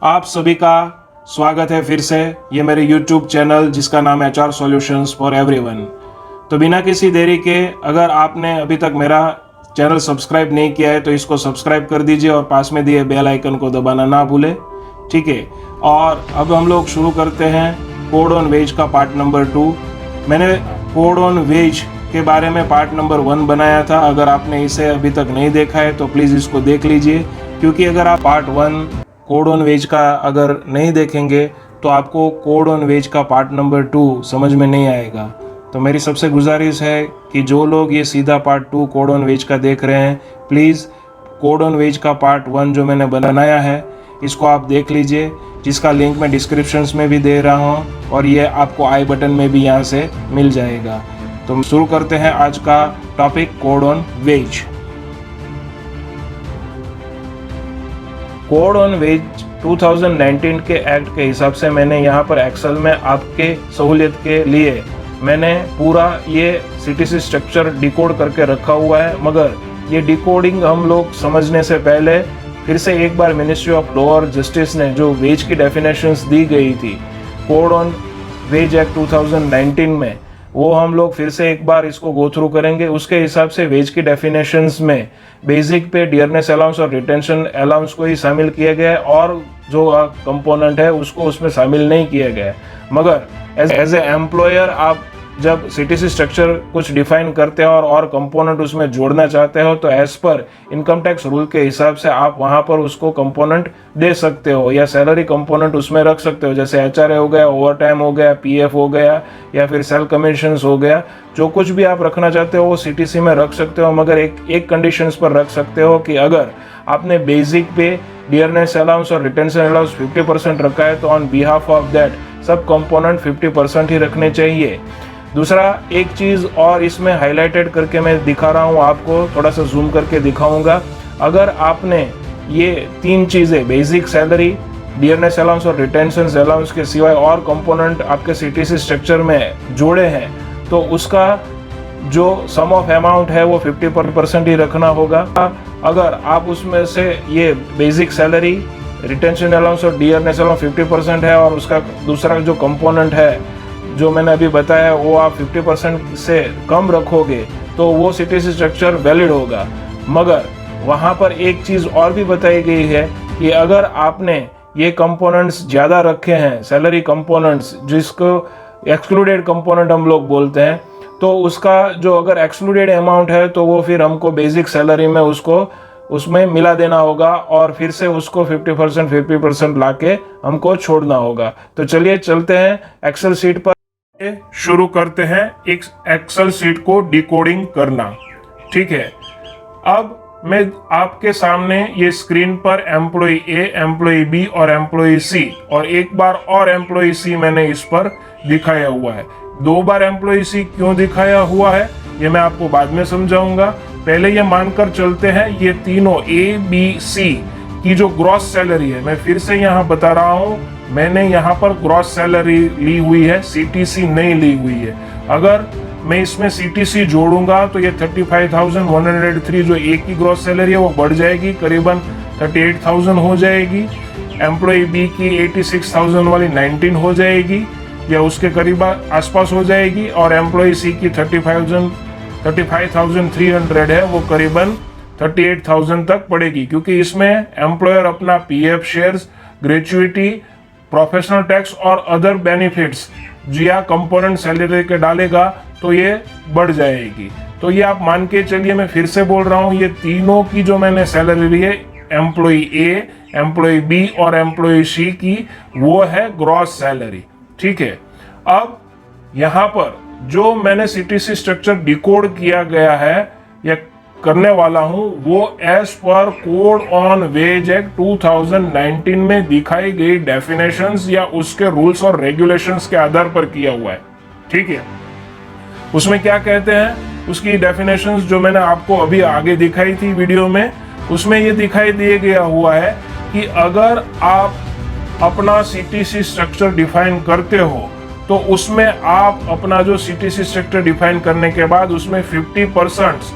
आप सभी का स्वागत है फिर से ये मेरे YouTube चैनल जिसका नाम है HR सॉल्यूशंस फॉर एवरीवन। तो बिना किसी देरी के अगर आपने अभी तक मेरा चैनल सब्सक्राइब नहीं किया है तो इसको सब्सक्राइब कर दीजिए और पास में दिए बेल आइकन को दबाना ना भूलें, ठीक है। और अब हम लोग शुरू करते हैं कोड ऑन वेज का पार्ट नंबर 2। मैंने कोड ऑन वेज के बारे में पार्ट नंबर 1 बनाया था। अगर आपने इसे अभी तक नहीं देखा है तो प्लीज़ इसको देख लीजिए, क्योंकि अगर आप पार्ट 1 कोड ऑन वेज का अगर नहीं देखेंगे तो आपको कोड ऑन वेज का पार्ट नंबर 2 समझ में नहीं आएगा। तो मेरी सबसे गुजारिश है कि जो लोग ये सीधा पार्ट 2 कोड ऑन वेज का देख रहे हैं, प्लीज़ कोड ऑन वेज का पार्ट 1 जो मैंने बनाया है इसको आप देख लीजिए, जिसका लिंक मैं डिस्क्रिप्शंस में भी दे रहा हूँ और ये आपको आई बटन में भी यहाँ से मिल जाएगा। तो शुरू करते हैं आज का topic code on wage. Code on wage 2019 के एक्ट के हिसाब से मैंने यहाँ पर एक्सेल में आपके सहूलियत के लिए मैंने पूरा ये सीटीसी स्ट्रक्चर डिकोड करके रखा हुआ है। मगर ये डिकोडिंग हम लोग समझने से पहले फिर से एक बार मिनिस्ट्री ऑफ लॉ और जस्टिस ने जो वेज की डेफिनेशंस दी गई थी कोड ऑन वेज एक्ट 2019 में, वो हम लोग फिर से एक बार इसको गो थ्रू करेंगे। उसके हिसाब से वेज की डेफिनेशंस में बेसिक पे डियरनेस अलाउंस और रिटेंशन अलाउंस को ही शामिल किया गया है और जो कंपोनेंट है उसको उसमें शामिल नहीं किया गया है। मगर एज ए एम्प्लॉयर आप जब सीटीसी स्ट्रक्चर कुछ डिफाइन करते हो और कंपोनेंट उसमें जोड़ना चाहते हो तो as per income tax rule के हिसाब से आप वहाँ पर उसको कंपोनेंट दे सकते हो या सैलरी कंपोनेंट उसमें रख सकते हो, जैसे एचआरए हो गया, ओवर टाइम हो गया, पीएफ हो गया या फिर सेल कमीशंस हो गया। जो कुछ भी आप रखना चाहते हो वो सीटीसी में रख सकते हो, मगर एक कंडीशंस पर रख सकते हो कि अगर आपने बेसिक पे डियरनेस अलाउंस और रिटेंशन अलाउंस 50% रखा है तो ऑन बिहाफ ऑफ दैट सब कंपोनेंट 50% ही रखने चाहिए। दूसरा एक चीज़ और इसमें हाईलाइटेड करके मैं दिखा रहा हूँ आपको, थोड़ा सा जूम करके दिखाऊंगा। अगर आपने ये 3 चीज़ें बेसिक सैलरी, डियरनेस अलाउंस और रिटेंशन अलाउंस के सिवाय और कंपोनेंट आपके सीटीसी स्ट्रक्चर में जोड़े हैं तो उसका जो सम ऑफ अमाउंट है वो 50% ही रखना होगा। अगर आप उसमें से ये बेसिक सैलरी, रिटेंशन अलाउंस और डियरनेस अलाउंस 50% है और उसका दूसरा जो कंपोनेंट है जो मैंने अभी बताया वो आप 50% से कम रखोगे तो वो सीटीसी स्ट्रक्चर वैलिड होगा। मगर वहाँ पर एक चीज़ और भी बताई गई है कि अगर आपने ये कंपोनेंट्स ज़्यादा रखे हैं, सैलरी कंपोनेंट्स जिसको एक्सक्लूडेड कंपोनेंट हम लोग बोलते हैं, तो उसका जो अगर एक्सक्लूडेड अमाउंट है तो वो फिर हमको बेसिक सैलरी में उसमें मिला देना होगा और फिर से उसको 50% लाके हमको छोड़ना होगा। तो चलिए चलते हैं एक्सेल शीट पर, शुरू करते हैं एक एक्सेल शीट को डिकोडिंग करना, ठीक है। अब मैं आपके सामने ये स्क्रीन पर एम्प्लॉय ए, एम्प्लॉय बी और एम्प्लॉय सी और एक बार और एम्प्लॉय सी मैंने इस पर दिखाया हुआ है। 2 बार एम्प्लॉय सी क्यों दिखाया हुआ है ये मैं आपको बाद में समझाऊंगा। पहले ये मानकर चलते हैं ये तीनों ए बी सी की जो ग्रॉस सैलरी है, मैं फिर से यहाँ बता रहा हूँ, मैंने यहाँ पर ग्रॉस सैलरी ली हुई है, सीटीसी नहीं ली हुई है। अगर मैं इसमें सीटीसी जोड़ूंगा तो ये 35,103 जो एक की ग्रॉस सैलरी है वो बढ़ जाएगी, करीबन 38,000 हो जाएगी। एम्प्लॉय बी की 86,000 वाली 19 हो जाएगी या उसके करीब आसपास हो जाएगी और एम्प्लॉय सी की 35,300 है वो करीबन 38,000 तक पड़ेगी, क्योंकि इसमें एम्प्लॉयर अपना PF shares, gratuity, professional tax और अदर बेनिफिट्स जिया कंपोनेंट सैलरी के डालेगा तो ये बढ़ जाएगी। तो ये आप मान के चलिए, मैं फिर से बोल रहा हूँ, ये तीनों की जो मैंने सैलरी ली है एम्प्लॉय ए, एम्प्लॉय बी और एम्प्लॉय सी की, वो है ग्रॉस सैलरी, ठीक है। अब यहाँ पर जो मैंने सीटीसी स्ट्रक्चर डिकोड किया गया है या करने वाला हूं वो as per code on wage act 2019 में दिखाई गई डेफिनेशंस या उसके रूल्स और रेगुलेशंस के आधार पर किया हुआ है, ठीक है। उसमें क्या कहते हैं, उसकी डेफिनेशंस जो मैंने आपको अभी आगे दिखाई थी वीडियो में, उसमें ये दिखाई दिया गया हुआ है कि अगर आप अपना सीटीसी स्ट्रक्चर डिफाइन करते हो तो उसमें आप अपना जो सीटीसी स्ट्रक्चर डिफाइन करने के बाद उसमें 50%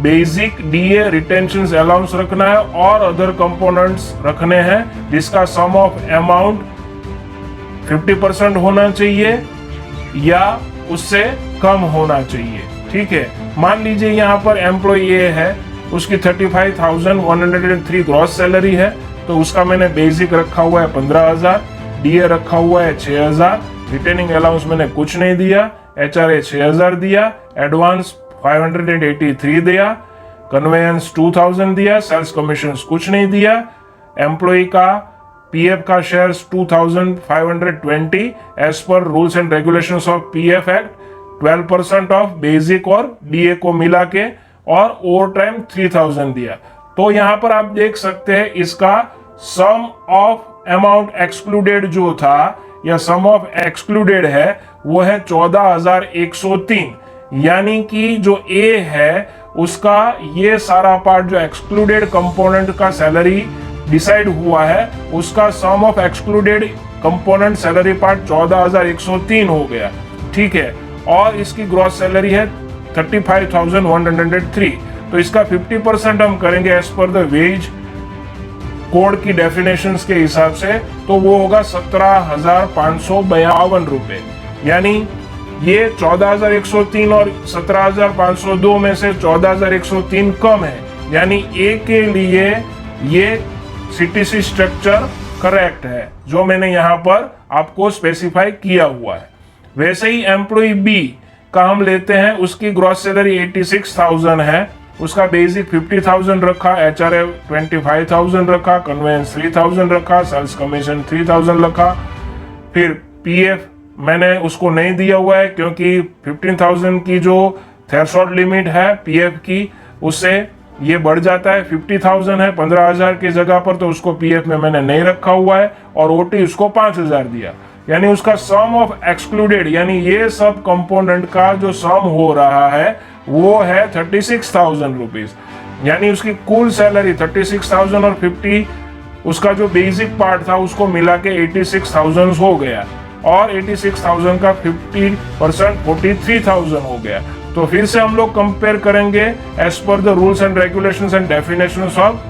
बेसिक डीए रिटेंशन अलाउंस रखना है और अदर कंपोनेंट्स रखने हैं जिसका सम ऑफ अमाउंट 50% होना चाहिए या उससे कम होना चाहिए। ठीक है, मान लीजिए यहाँ पर एम्प्लॉय ए है, उसकी 35,103 ग्रॉस सैलरी है, तो उसका मैंने बेसिक रखा हुआ है 15,000, डीए रखा हुआ है 6,000, रिटेनिंग अलाउंस मैंने कुछ नहीं दिया, एचआरए 6,000 दिया, एडवांस 583 दिया, कन्वेयंस 2,000 दिया, सेल्स कमीशन कुछ नहीं दिया, एम्प्लॉय का पीएफ का shares 2,520 as per rules and regulations of PF act, 12% of basic और डीए को मिला के, और ओवर टाइम 3,000 दिया। तो यहां पर आप देख सकते हैं इसका सम ऑफ अमाउंट एक्सक्लूडेड जो था या सम ऑफ एक्सक्लूडेड है वो है 14,103, यानी कि जो ए है उसका ये सारा पार्ट जो एक्सक्लूडेड कंपोनेंट का सैलरी डिसाइड हुआ है उसका sum of excluded component salary part 14,103 हो गया। ठीक है, और इसकी ग्रॉस सैलरी है 35,103, तो इसका 50% हम करेंगे as per the wage code की डेफिनेशंस के हिसाब से, तो वो होगा 17,552 रुपए। यानी ये 14,103 और 17,502 में से 14,103 कम है, यानी ए के लिए ये सीटीसी स्ट्रक्चर करेक्ट है जो मैंने यहां पर आपको स्पेसिफाई किया हुआ है। वैसे ही एम्प्लॉय बी का हम लेते हैं, उसकी ग्रॉस सैलरी 86,000 है, उसका बेसिक 50,000 रखा, एचआरए 25,000 रखा, कन्वेंस 3,000 रखा, सेल्स कमीशन 3,000 रखा, फिर पीएफ मैंने उसको नहीं दिया हुआ है क्योंकि 15,000 की जो थ्रेशोल्ड लिमिट है पीएफ की उससे ये बढ़ जाता है, 50,000 है 15,000 की जगह पर, तो उसको पीएफ में मैंने नहीं रखा हुआ है, और ओटी उसको 5,000 दिया, यानी उसका सम ऑफ एक्सक्लूडेड यानी ये सब कंपोनेंट का जो सम हो रहा है वो है 36,000 रुपीज, यानी उसकी कुल सैलरी 36,000 और 50 उसका जो बेसिक पार्ट था उसको मिला के 86,000 हो गया, और 86,000 का 50% 43,000 हो गया। तो फिर से हम लोग कंपेयर करेंगे as per the rules and regulations and definitions of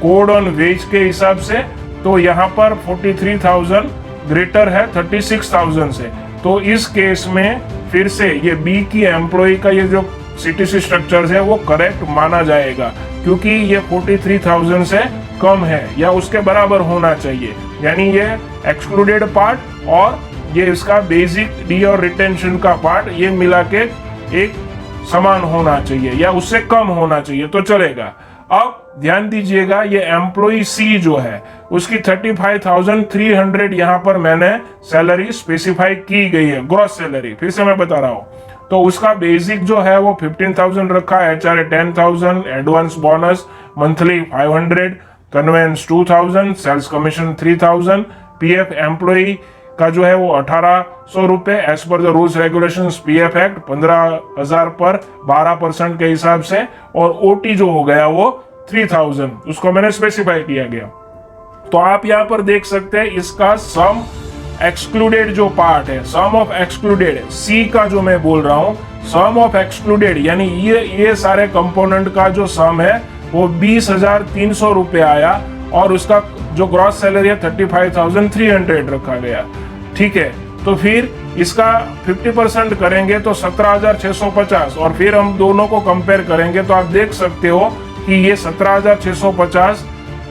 code on wage के हिसाब से, तो यहाँ पर 43,000 ग्रेटर है 36,000 से, तो इस केस में फिर से ये बी की एम्प्लॉय का ये जो सीटीसी स्ट्रक्चर है वो करेक्ट माना जाएगा, क्योंकि ये 43,000 से कम है या उसके बराबर होना चाहिए, यानी ये एक्सक्लूडेड पार्ट और ये इसका बेसिक डी और रिटेंशन का पार्ट ये मिला के एक समान होना चाहिए या उससे कम होना चाहिए तो चलेगा। अब ध्यान दीजिएगा, ये एम्प्लॉय सी जो है उसकी 35,300 यहाँ पर मैंने सैलरी स्पेसिफाई की गई है, ग्रॉस सैलरी, फिर से मैं बता रहा हूँ, तो उसका बेसिक जो है वो 15,000 रखा, HRA 10,000, advance bonus monthly 500, conveyance 2,000, sales commission 3,000, PF employee का जो है वो 1,800 रुपए as per the rules regulations PF act 15,000 पर 12% के हिसाब से, और ओटी जो हो गया वो 3,000 उसको मैंने स्पेसिफाई किया गया। तो आप यहाँ पर देख सकते हैं इसका सम एक्सक्लूडेड जो पार्ट है, सम ऑफ एक्सक्लूडेड सी का जो मैं बोल रहा हूँ, सम ऑफ एक्सक्लूडेड यानी ये सारे कंपोनेंट का जो सम है वो 20,300 रुपए आया, और उसका जो ग्रॉस सैलरी है 35,300 रखा गया। ठीक है, तो फिर इसका 50% करेंगे तो 17,650, और फिर हम दोनों को कंपेयर करेंगे तो आप देख सकते हो कि ये 17,650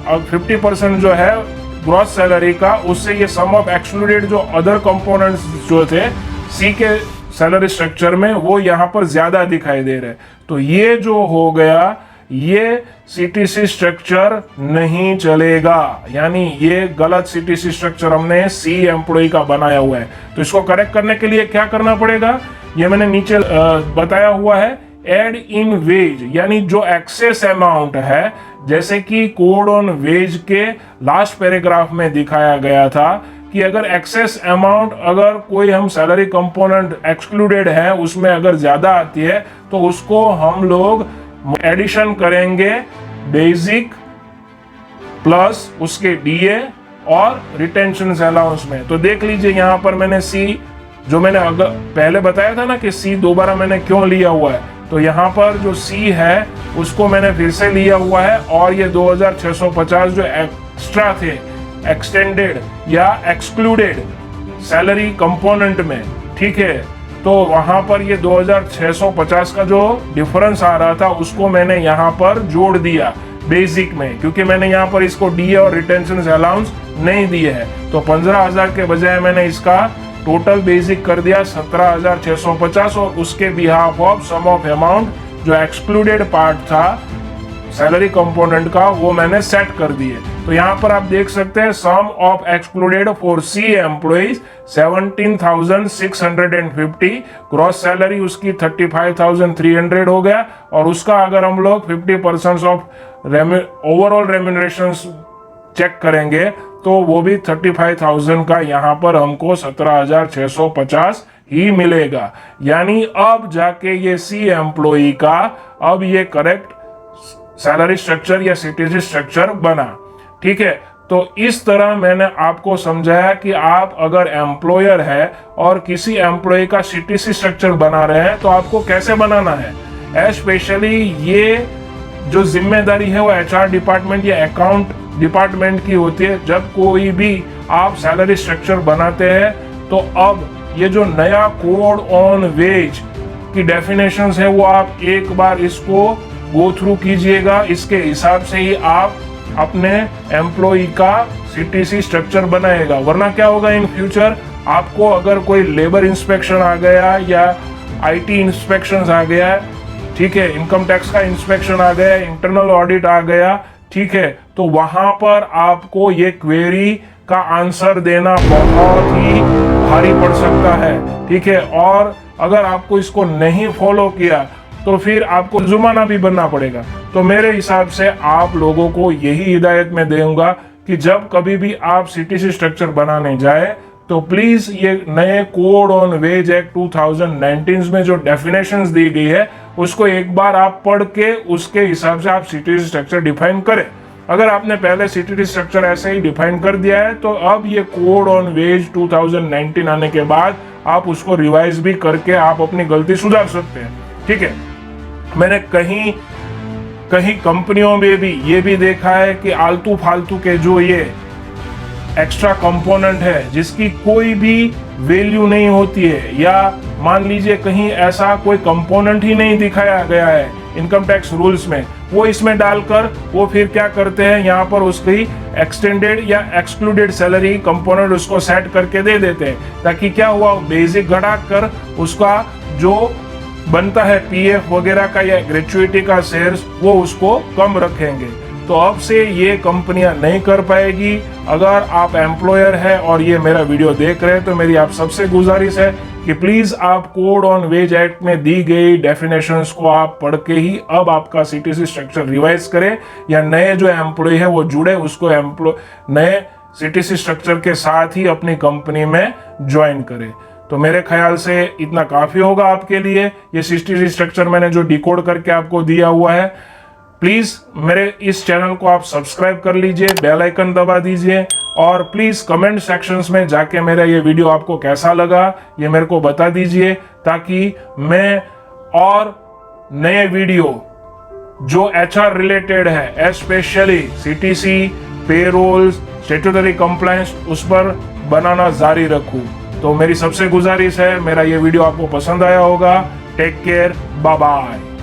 और 50% जो है ग्रॉस सैलरी का, उससे ये सम ऑफ एक्सक्लूडेड जो अदर कंपोनेंट्स जो थे सी के सैलरी स्ट्रक्चर में वो यहाँ पर ज्यादा दिखाई दे रहे, तो ये जो हो गया ये सीटीसी स्ट्रक्चर नहीं चलेगा, यानी ये गलत सीटीसी स्ट्रक्चर हमने सी एम्प्लॉय का बनाया हुआ है। तो इसको करेक्ट करने के लिए क्या करना पड़ेगा, ये मैंने नीचे बताया हुआ है, एड इन वेज, यानी जो एक्सेस अमाउंट है, जैसे कि कोड ऑन वेज के लास्ट पैराग्राफ में दिखाया गया था कि अगर एक्सेस अमाउंट अगर कोई हम सैलरी कंपोनेंट एक्सक्लूडेड है उसमें अगर ज्यादा आती है तो उसको हम लोग एडिशन करेंगे बेसिक प्लस उसके डीए और रिटेंशन अलाउंस में। तो देख लीजिए यहाँ पर मैंने सी जो मैंने अगर पहले बताया था ना कि सी दोबारा मैंने क्यों लिया हुआ है, तो यहाँ पर जो सी है उसको मैंने फिर से लिया हुआ है, और ये 2650 जो एक्स्ट्रा थे एक्सटेंडेड या एक्सक्लूडेड सैलरी कंपोनेंट में, ठीक है, तो वहां पर ये 2650 का जो डिफरेंस आ रहा था उसको मैंने यहाँ पर जोड़ दिया बेसिक में, क्योंकि मैंने यहाँ पर इसको डीए और रिटेंशन अलाउंस नहीं दिए है। तो 15,000 के बजाय मैंने इसका टोटल बेसिक कर दिया 17,650, और उसके behalf of sum of amount जो एक्सक्लूडेड पार्ट था सैलरी कंपोनेंट का वो मैंने सेट कर दिए। तो यहाँ पर आप देख सकते हैं sum of excluded for C employees 17,650, gross salary उसकी 35,300 हो गया, और उसका अगर हम लोग 50% ऑफ ओवरऑल रेम्यूनरेशन चेक करेंगे तो वो भी 35,000 का यहाँ पर हमको 17,650 ही मिलेगा। यानी अब जाके ये सी एम्प्लॉई का अब ये करेक्ट सैलरी स्ट्रक्चर या सीटीसी स्ट्रक्चर बना, ठीक है। तो इस तरह मैंने आपको समझाया कि आप अगर एम्प्लॉयर है और किसी एम्प्लॉय का सीटीसी स्ट्रक्चर बना रहे हैं तो आपको कैसे बनाना है। स्पेशली ये जो जिम्मेदारी है वो एचआर डिपार्टमेंट या अकाउंट डिपार्टमेंट की होती है। जब कोई भी आप सैलरी स्ट्रक्चर बनाते हैं तो अब ये जो नया कोड ऑन वेज की डेफिनेशंस है वो आप एक बार इसको गो थ्रू कीजिएगा, इसके हिसाब से ही आप अपने एम्प्लॉय का सीटीसी स्ट्रक्चर बनाएगा। वरना क्या होगा इन फ्यूचर, आपको अगर कोई लेबर इंस्पेक्शन आ गया या आईटी इंस्पेक्शन आ गया, ठीक है, इनकम टैक्स का इंस्पेक्शन आ गया, इंटरनल ऑडिट आ गया, ठीक है, तो वहां पर आपको ये क्वेरी का आंसर देना बहुत ही भारी पड़ सकता है, ठीक है। और अगर आपको इसको नहीं फॉलो किया तो फिर आपको जुर्माना भी बनना पड़ेगा। तो मेरे हिसाब से आप लोगों को यही हिदायत मैं दूंगा कि जब कभी भी आप सीटीसी स्ट्रक्चर बनाने जाए तो प्लीज ये नए कोड ऑन वेज एक्ट 2019 में जो डेफिनेशंस दी गई है उसको एक बार आप पढ़ के उसके हिसाब से आप सीटीसी स्ट्रक्चर डिफाइन करें। अगर आपने पहले सीटीसी स्ट्रक्चर ऐसे ही डिफाइन कर दिया है तो अब ये कोड ऑन वेज 2019 आने के बाद आप उसको रिवाइज भी करके आप अपनी गलती सुधार सकते हैं, ठीक है। मैंने कहीं कंपनियों में भी ये भी देखा है कि आलतू फालतू के जो ये एक्स्ट्रा कंपोनेंट है जिसकी कोई भी वैल्यू नहीं होती है, या मान लीजिए कहीं ऐसा कोई कंपोनेंट ही नहीं दिखाया गया है इनकम टैक्स रूल्स में, वो इसमें डालकर वो फिर क्या करते हैं यहाँ पर उसकी एक्सटेंडेड या एक्सक्लूडेड सैलरी कंपोनेंट उसको सेट करके दे देते हैं, ताकि क्या हुआ बेसिक घटा कर उसका जो बनता है पीएफ वगैरह का या ग्रेचुइटी का शेयर्स वो उसको कम रखेंगे। तो अब से ये कंपनियां नहीं कर पाएगी। अगर आप एम्प्लॉयर है और ये मेरा वीडियो देख रहे हैं तो मेरी आप सबसे गुजारिश है कि प्लीज आप कोड ऑन वेज एक्ट में दी गई डेफिनेशंस को आप पढ़ के ही अब आपका सीटीसी स्ट्रक्चर रिवाइज करें, या नए जो एम्प्लॉय है वो जुड़े उसको नए सीटीसी स्ट्रक्चर के साथ ही अपनी कंपनी में ज्वाइन करें। तो मेरे ख्याल से इतना काफी होगा आपके लिए। ये सीटीसी स्ट्रक्चर मैंने जो डिकोड करके आपको दिया हुआ है, प्लीज मेरे इस चैनल को आप सब्सक्राइब कर लीजिए, बेल आइकन दबा दीजिए, और प्लीज कमेंट सेक्शंस में जाके मेरा ये वीडियो आपको कैसा लगा ये मेरे को बता दीजिए, ताकि मैं और नए वीडियो जो एचआर रिलेटेड है specially CTC, payroll, statutory compliance उस पर बनाना जारी रखूं। तो मेरी सबसे गुजारिश है, मेरा ये वीडियो आपको पसंद आया होगा। Take care, bye bye.